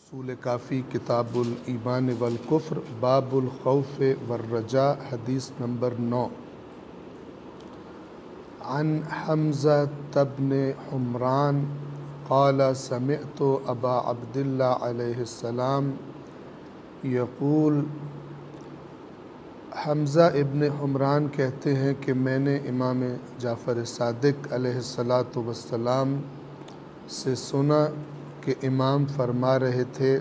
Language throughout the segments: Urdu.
اصول کافی کتاب الایمان والکفر باب الخوف والرجاء حدیث نمبر 9 عن حمزة بن حمران قال سمعت ابا عبداللہ علیہ السلام یقول حمزہ ابن حمران کہتے ہیں کہ میں نے امام جعفر صادق علیہ السلام سے سنا کہ امام فرما رہے تھے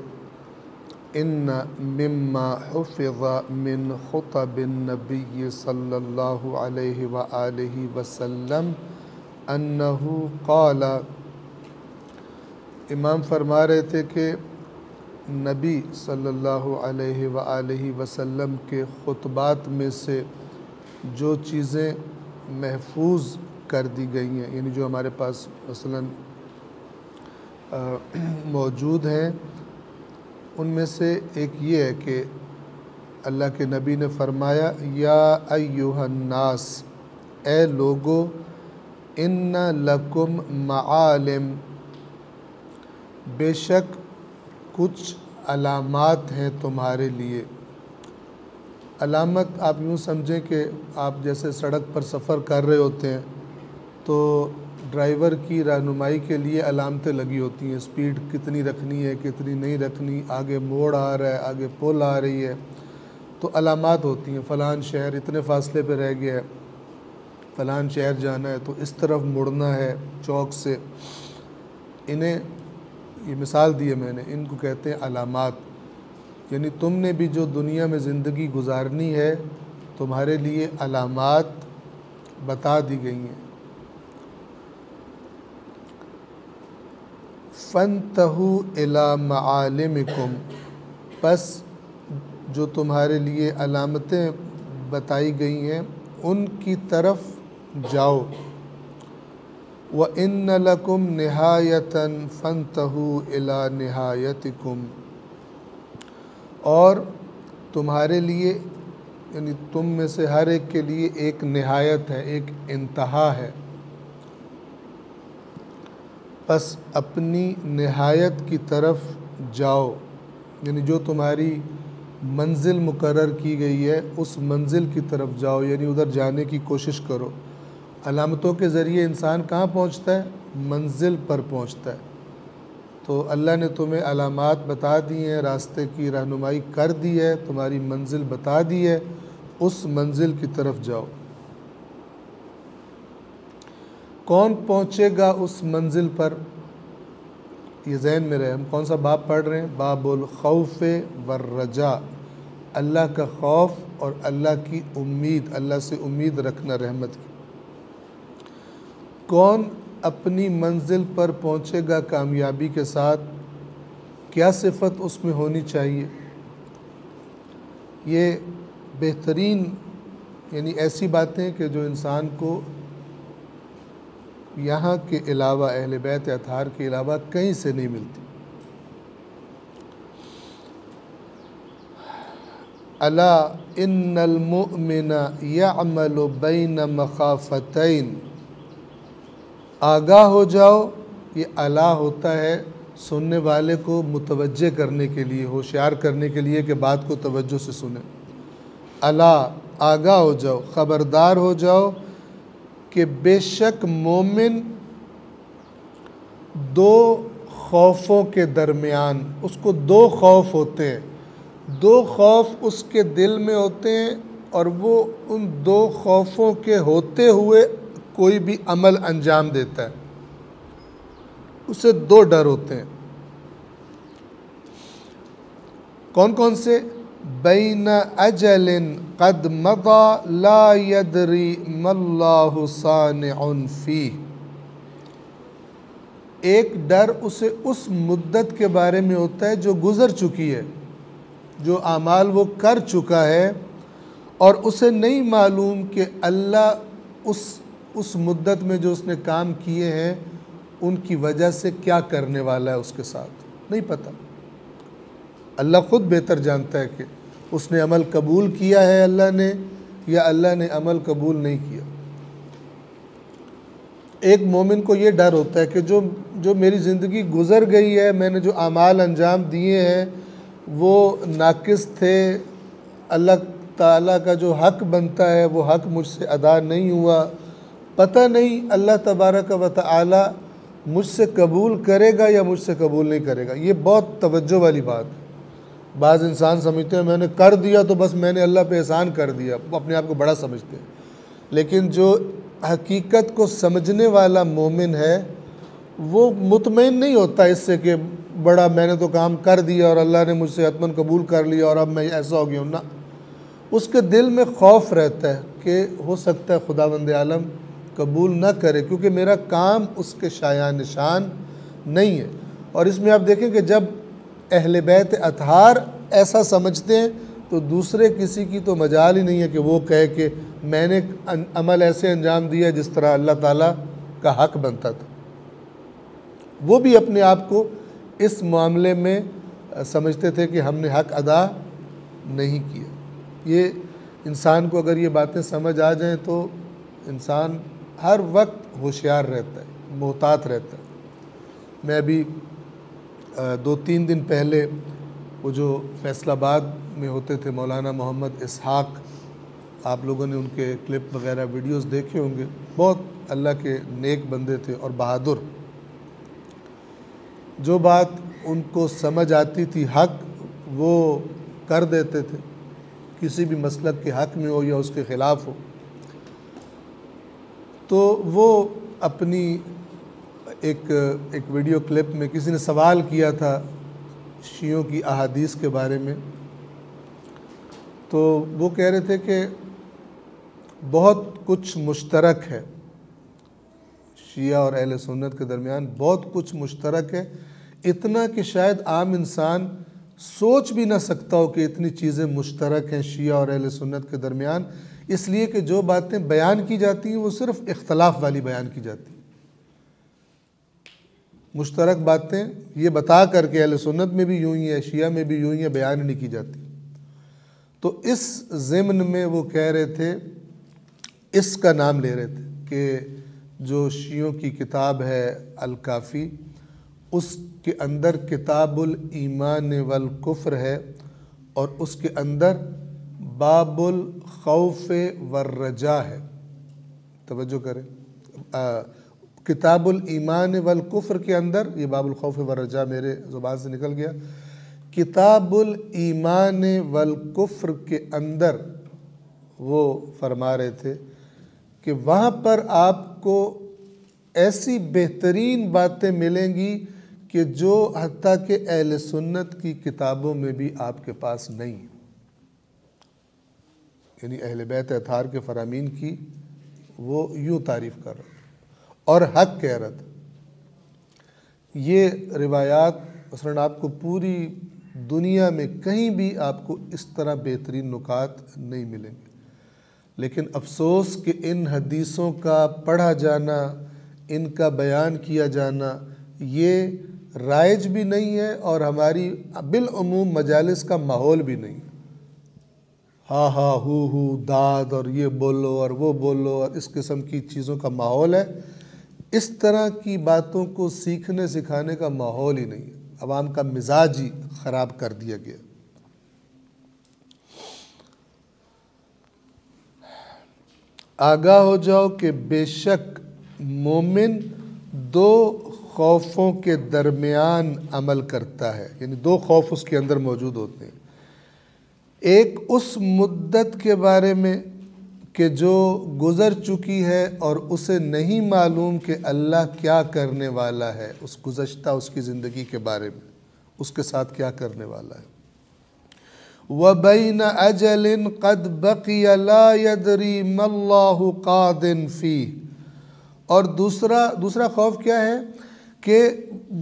ان مما حفظ من خطب النبی صلی اللہ علیہ وآلہ وسلم انہ قال، امام فرما رہے تھے کہ نبی صلی اللہ علیہ وآلہ وسلم کے خطبات میں سے جو چیزیں محفوظ کر دی گئی ہیں، یعنی جو ہمارے پاس مثلاً موجود ہیں، ان میں سے ایک یہ ہے کہ اللہ کے نبی نے فرمایا یا ایہا الناس، اے لوگو، ان لکم معالم، بے شک کچھ علامات ہیں تمہارے لیے۔ علامت آپ یوں سمجھیں کہ آپ جیسے سڑک پر سفر کر رہے ہوتے ہیں تو ڈرائیور کی رہنمائی کے لیے علامتیں لگی ہوتی ہیں، سپیڈ کتنی رکھنی ہے کتنی نہیں رکھنی، آگے موڑ آ رہا ہے آگے پل آ رہی ہے، تو علامات ہوتی ہیں، فلان شہر اتنے فاصلے پہ رہ گیا ہے، فلان شہر جانا ہے تو اس طرف مڑنا ہے چوک سے۔ انہیں یہ مثال دی ہے میں نے، ان کو کہتے ہیں علامات، یعنی تم نے بھی جو دنیا میں زندگی گزارنی ہے تمہارے لیے علامات بتا دی گئی ہیں۔ فَانْتَهُوا إِلَى مَعَالِمِكُمْ، پس جو تمہارے لیے علامتیں بتائی گئی ہیں ان کی طرف جاؤ۔ وَإِنَّ لَكُمْ نِهَایَةً فَانْتَهُوا إِلَى نِهَایَتِكُمْ، اور تمہارے لیے یعنی تم میں سے ہر ایک کے لیے ایک نہایت ہے، ایک انتہا ہے، پس اپنی نہایت کی طرف جاؤ، یعنی جو تمہاری منزل مقرر کی گئی ہے اس منزل کی طرف جاؤ، یعنی ادھر جانے کی کوشش کرو۔ علامتوں کے ذریعے انسان کہاں پہنچتا ہے؟ منزل پر پہنچتا ہے۔ تو اللہ نے تمہیں علامات بتا دی ہیں، راستے کی رہنمائی کر دی ہے، تمہاری منزل بتا دی ہے، اس منزل کی طرف جاؤ۔ کون پہنچے گا اس منزل پر؟ یہ ذہن میں رہے، ہم کون سا باب پڑھ رہے ہیں؟ باب الخوف والرجاء، اللہ کا خوف اور اللہ کی امید، اللہ سے امید رکھنا رحمت کی۔ کون اپنی منزل پر پہنچے گا کامیابی کے ساتھ؟ کیا صفت اس میں ہونی چاہیے؟ یہ بہترین یعنی ایسی باتیں کہ جو انسان کو یہاں کے علاوہ، اہل بیت اطہار کے علاوہ کہیں سے نہیں ملتی۔ الا ان المؤمن یعمل بین مخافتین، آگاہ ہو جاؤ، یہ الا ہوتا ہے سننے والے کو متوجہ کرنے کے لیے، ہوشیار کرنے کے لیے کہ بات کو توجہ سے سنیں۔ الا، آگاہ ہو جاؤ، خبردار ہو جاؤ کہ بے شک مومن دو خوفوں کے درمیان، اس کو دو خوف ہوتے ہیں، دو خوف اس کے دل میں ہوتے ہیں، اور وہ ان دو خوفوں کے ہوتے ہوئے کوئی بھی عمل انجام دیتا ہے، اسے دو ڈر ہوتے ہیں۔ کون کون سے؟ بین اجل قد مضى لا يدری ما اللہ صانع فیہ، ایک ڈر اسے اس مدت کے بارے میں ہوتا ہے جو گزر چکی ہے، جو اعمال وہ کر چکا ہے، اور اسے نہیں معلوم کہ اللہ اس مدت میں جو اس نے کام کیے ہیں ان کی وجہ سے کیا کرنے والا ہے اس کے ساتھ، نہیں پتہ۔ اللہ خود بہتر جانتا ہے کہ اس نے عمل قبول کیا ہے اللہ نے، یا اللہ نے عمل قبول نہیں کیا۔ ایک مومن کو یہ ڈر ہوتا ہے کہ جو میری زندگی گزر گئی ہے، میں نے جو اعمال انجام دیے ہیں وہ ناقص تھے، اللہ تعالیٰ کا جو حق بنتا ہے وہ حق مجھ سے ادا نہیں ہوا، پتہ نہیں اللہ تبارک و تعالیٰ مجھ سے قبول کرے گا یا مجھ سے قبول نہیں کرے گا۔ یہ بہت توجہ والی بات ہے۔ بعض انسان سمجھتے ہیں میں نے کر دیا تو بس میں نے اللہ پہ احسان کر دیا، وہ اپنے آپ کو بڑا سمجھتے ہیں، لیکن جو حقیقت کو سمجھنے والا مومن ہے وہ مطمئن نہیں ہوتا اس سے کہ بڑا میں نے تو کام کر دیا اور اللہ نے مجھ سے حتماً قبول کر لیا اور اب میں ایسا ہو گیا ہوں۔ نہ، اس کے دل میں خوف رہتا ہے کہ ہو سکتا ہے خداوند عالم قبول نہ کرے، کیونکہ میرا کام اس کے شایان نشان نہیں ہے۔ اور اس میں آپ دیکھیں کہ جب اہل بیت اطہار ایسا سمجھتے ہیں تو دوسرے کسی کی تو مجال ہی نہیں ہے کہ وہ کہے کہ میں نے عمل ایسے انجام دیا جس طرح اللہ تعالیٰ کا حق بنتا تھا۔ وہ بھی اپنے آپ کو اس معاملے میں سمجھتے تھے کہ ہم نے حق ادا نہیں کیا۔ یہ انسان کو اگر یہ باتیں سمجھ آ جائیں تو انسان ہر وقت ہوشیار رہتا ہے، محتاط رہتا ہے۔ میں ابھی 2-3 دن پہلے وہ جو فیصل آباد میں ہوتے تھے مولانا محمد اسحاق، آپ لوگوں نے ان کے کلپ وغیرہ ویڈیوز دیکھے ہوں گے، بہت اللہ کے نیک بندے تھے اور بہادر۔ جو بات ان کو سمجھ آتی تھی حق، وہ کر دیتے تھے، کسی بھی مسلک کے حق میں ہو یا اس کے خلاف ہو۔ تو وہ اپنی ایک ویڈیو کلپ میں کسی نے سوال کیا تھا شیعوں کی احادیث کے بارے میں، تو وہ کہہ رہے تھے کہ بہت کچھ مشترک ہے شیعہ اور اہل سنت کے درمیان، بہت کچھ مشترک ہے، اتنا کہ شاید عام انسان سوچ بھی نہ سکتا ہو کہ اتنی چیزیں مشترک ہیں شیعہ اور اہل سنت کے درمیان، اس لیے کہ جو باتیں بیان کی جاتی ہیں وہ صرف اختلاف والی بیان کی جاتی ہیں۔ مشترک باتیں یہ بتا کر کے اہل سنت میں بھی یوں ہی ہے، شیعہ میں بھی یوں ہی ہے، بیان نہیں کی جاتی۔ تو اس ضمن میں وہ کہہ رہے تھے، اس کا نام لے رہے تھے کہ جو شیعوں کی کتاب ہے الکافی، اس کے اندر کتاب الایمان والکفر ہے اور اس کے اندر باب الخوف والرجاء ہے۔ توجہ کریں، کتاب الایمان والکفر کے اندر، یہ باب الخوف والرجاء میرے زبان سے نکل گیا، کتاب الایمان والکفر کے اندر وہ فرما رہے تھے کہ وہاں پر آپ کو ایسی بہترین باتیں ملیں گی کہ جو حتیٰ کہ اہل سنت کی کتابوں میں بھی آپ کے پاس نہیں، یعنی اہل بیت اطہار کے فرامین کی وہ یوں تعریف کر رہا اور حق کہہ رہا تھا۔ یہ روایات مثلاً آپ کو پوری دنیا میں کہیں بھی آپ کو اس طرح بہترین نکات نہیں ملیں گے، لیکن افسوس کہ ان حدیثوں کا پڑھا جانا، ان کا بیان کیا جانا یہ رائج بھی نہیں ہے اور ہماری بالعموم مجالس کا ماحول بھی نہیں۔ ہاں ہاں ہو داد اور یہ بولو اور وہ بولو اور اس قسم کی چیزوں کا ماحول ہے، اس طرح کی باتوں کو سیکھنے سکھانے کا ماحول ہی نہیں ہے، عوام کا مزاج ہی خراب کر دیا گیا۔ آگاہ ہو جاؤ کہ بے شک مومن دو خوفوں کے درمیان عمل کرتا ہے، یعنی دو خوف اس کے اندر موجود ہوتے ہیں۔ ایک اس مدت کے بارے میں کہ جو گزر چکی ہے اور اسے نہیں معلوم کہ اللہ کیا کرنے والا ہے، اس گزشتہ اس کی زندگی کے بارے میں اس کے ساتھ کیا کرنے والا ہے۔ وَبَيْنَ أَجَلٍ قَدْ بَقِيَ لَا يَدْرِي مَا اللَّهُ قَادٍ فِيهِ، اور دوسرا خوف کیا ہے کہ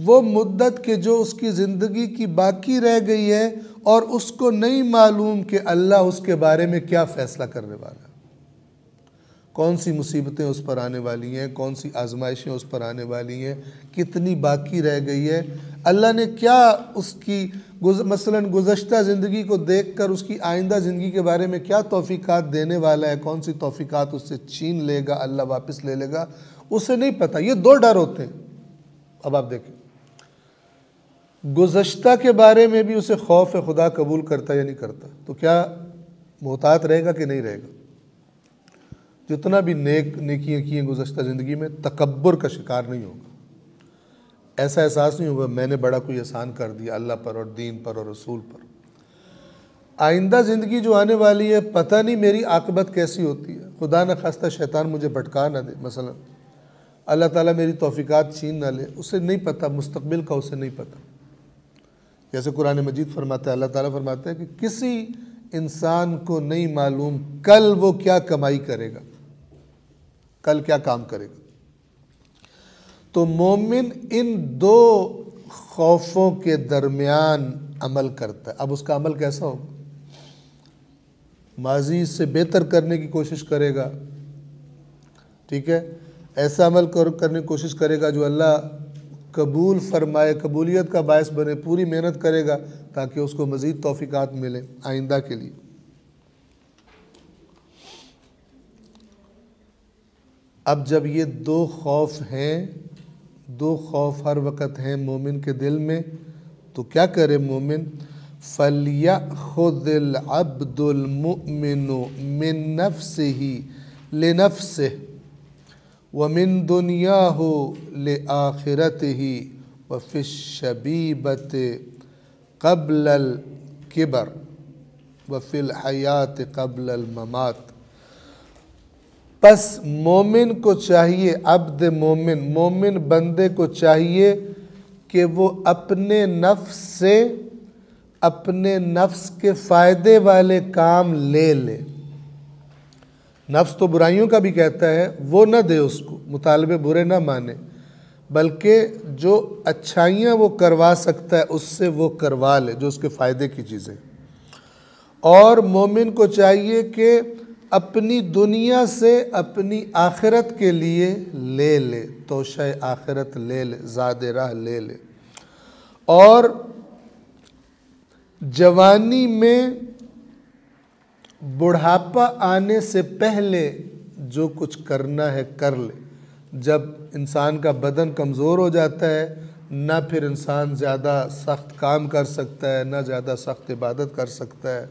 وہ مدت کہ جو اس کی زندگی کی باقی رہ گئی ہے اور اس کو نہیں معلوم کہ اللہ اس کے بارے میں کیا فیصلہ کرنے والا ہے، کون سی مصیبتیں اس پر آنے والی ہیں، کون سی آزمائشیں اس پر آنے والی ہیں، کتنی باقی رہ گئی ہے، اللہ نے کیا اس کی مثلا گزشتہ زندگی کو دیکھ کر اس کی آئندہ زندگی کے بارے میں کیا توفیقات دینے والا ہے، کون سی توفیقات اس سے چھین لے گا، اللہ واپس لے لے گا، اسے نہیں پتہ۔ یہ دو ڈر ہوتے ہیں۔ اب آپ دیکھیں، گزشتہ کے بارے میں بھی اسے خوف خدا قبول کرتا یا نہیں کرتا، تو کیا محتاط رہے گا کہ نہیں رہے گا؟ جتنا بھی نیکیاں کی ہیں گزشتہ زندگی میں، تکبر کا شکار نہیں ہوگا، ایسا احساس نہیں ہوگا میں نے بڑا کوئی احسان کر دیا اللہ پر اور دین پر اور رسول پر۔ آئندہ زندگی جو آنے والی ہے پتہ نہیں میری عاقبت کیسی ہوتی ہے، خدا نہ خواستہ شیطان مجھے بھٹکا نہ دے، مثلا اللہ تعالیٰ میری توفیقات چھین نہ لے، اسے نہیں پتہ، مستقبل کا اسے نہیں پتہ۔ جیسے قرآن مجید فرماتا ہے، اللہ تعالیٰ فرماتا ہے کہ کسی انسان کو نہیں معلوم کل وہ کیا کمائی کرے گا، کل کیا کام کرے گا۔ تو مومن ان دو خوفوں کے درمیان عمل کرتا ہے۔ اب اس کا عمل کیسا ہوگا؟ ماضی سے بہتر کرنے کی کوشش کرے گا، ٹھیک ہے، ایسا عمل کرنے کی کوشش کرے گا جو اللہ قبول فرمائے، قبولیت کا باعث بنے، پوری محنت کرے گا تاکہ اس کو مزید توفیقات ملے آئندہ کے لیے۔ اب جب یہ دو خوف ہیں، دو خوف ہر وقت ہیں مومن کے دل میں، تو کیا کرے مومن؟ فَلْيَأْخُذِ الْعَبْدُ الْمُؤْمِنُ مِن نَفْسِهِ لِنَفْسِهِ وَمِن دُنْيَاهُ لِآخِرَتِهِ وَفِي الشَّبِيبَةِ قَبْلَ الْكِبَرِ وَفِي الْحَيَاةِ قَبْلَ الْمَمَاتِ۔ پس مومن کو چاہیے، عبد مومن بندے کو چاہیے کہ وہ اپنے نفس سے اپنے نفس کے فائدے والے کام لے لے۔ نفس تو برائیوں کا بھی کہتا ہے، وہ نہ دے اس کو، مطالبے برے نہ مانے، بلکہ جو اچھائیاں وہ کروا سکتا ہے اس سے وہ کروا لے، جو اس کے فائدے کی چیزیں۔ اور مومن کو چاہیے کہ اپنی دنیا سے اپنی آخرت کے لیے لے لے، توشہ آخرت لے لے، زاد راہ لے لے۔ اور جوانی میں بڑھاپا آنے سے پہلے جو کچھ کرنا ہے کر لے۔ جب انسان کا بدن کمزور ہو جاتا ہے، نہ پھر انسان زیادہ سخت کام کر سکتا ہے، نہ زیادہ سخت عبادت کر سکتا ہے،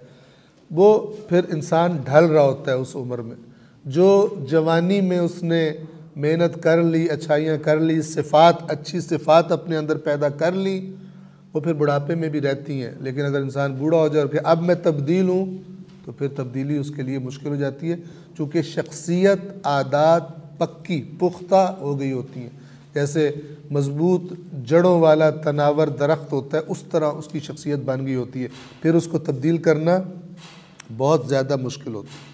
وہ پھر انسان ڈھل رہا ہوتا ہے اس عمر میں۔ جو جوانی میں اس نے محنت کر لی، اچھائیاں کر لی، صفات، اچھی صفات اپنے اندر پیدا کر لی، وہ پھر بڑھاپے میں بھی رہتی ہیں۔ لیکن اگر انسان بوڑھا ہو جائے اور کہ اب میں تبدیل ہوں، تو پھر تبدیلی اس کے لیے مشکل ہو جاتی ہے، چونکہ شخصیت، عادات پکی پختہ ہو گئی ہوتی ہیں۔ جیسے مضبوط جڑوں والا تناور درخت ہوتا ہے، اس طرح اس کی شخصیت بن گئی ہوتی ہے، پھر اس کو تبدیل کرنا بہت زیادہ مشکل ہوتی ہے۔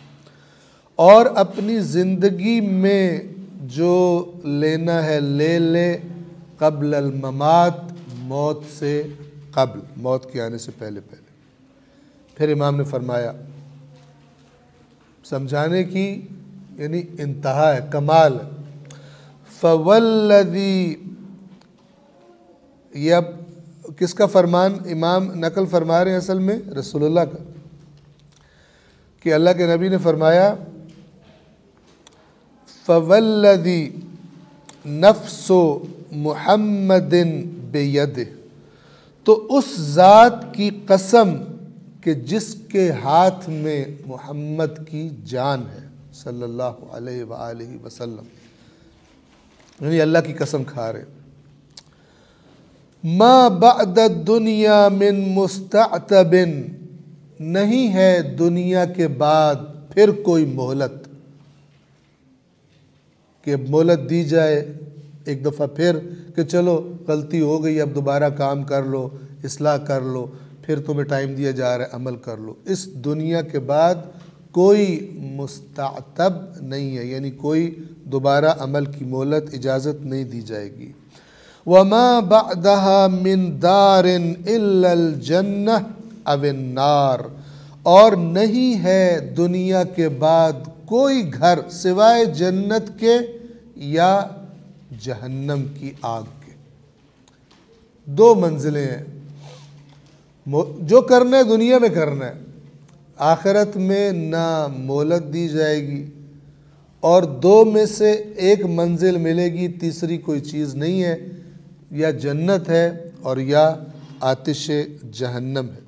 اور اپنی زندگی میں جو لینا ہے لے لے، قبل الممات، موت سے قبل، موت کے آنے سے پہلے۔ پھر امام نے فرمایا، سمجھانے کی یعنی انتہا ہے، کمال ہے، فَوَالَّذِي، یہ اب کس کا فرمان امام نقل فرما رہے ہیں؟ اصل میں رسول اللہ کا، کہ اللہ کے نبی نے فرمایا فَوَالَّذِي نَفْسُ مُحَمَّدٍ بِيَدِهِ، تو اس ذات کی قسم کہ جس کے ہاتھ میں محمد کی جان ہے صلی اللہ علیہ وآلہ وسلم، یعنی اللہ کی قسم کھا رہے، ما بعد الدنیا من مستعتب، نہیں ہے دنیا کے بعد پھر کوئی مہلت، کہ مہلت دی جائے ایک دفعہ پھر کہ چلو غلطی ہو گئی اب دوبارہ کام کر لو، اصلاح کر لو، پھر تمہیں ٹائم دیا جا رہا ہے عمل کر لو۔ اس دنیا کے بعد کوئی مستعتب نہیں ہے، یعنی کوئی دوبارہ عمل کی مہلت، اجازت نہیں دی جائے گی۔ وَمَا بَعْدَهَا مِن دَارٍ إِلَّا الْجَنَّةِ أَوِ النَّارِ، اور نہیں ہے دنیا کے بعد کوئی گھر سوائے جنت کے یا جہنم کی آگ کے۔ دو منزلیں ہیں، جو کرنا ہے دنیا میں کرنا ہے، آخرت میں نہ مہلت دی جائے گی، اور دو میں سے ایک منزل ملے گی، تیسری کوئی چیز نہیں ہے، یا جنت ہے اور یا آتش جہنم ہے۔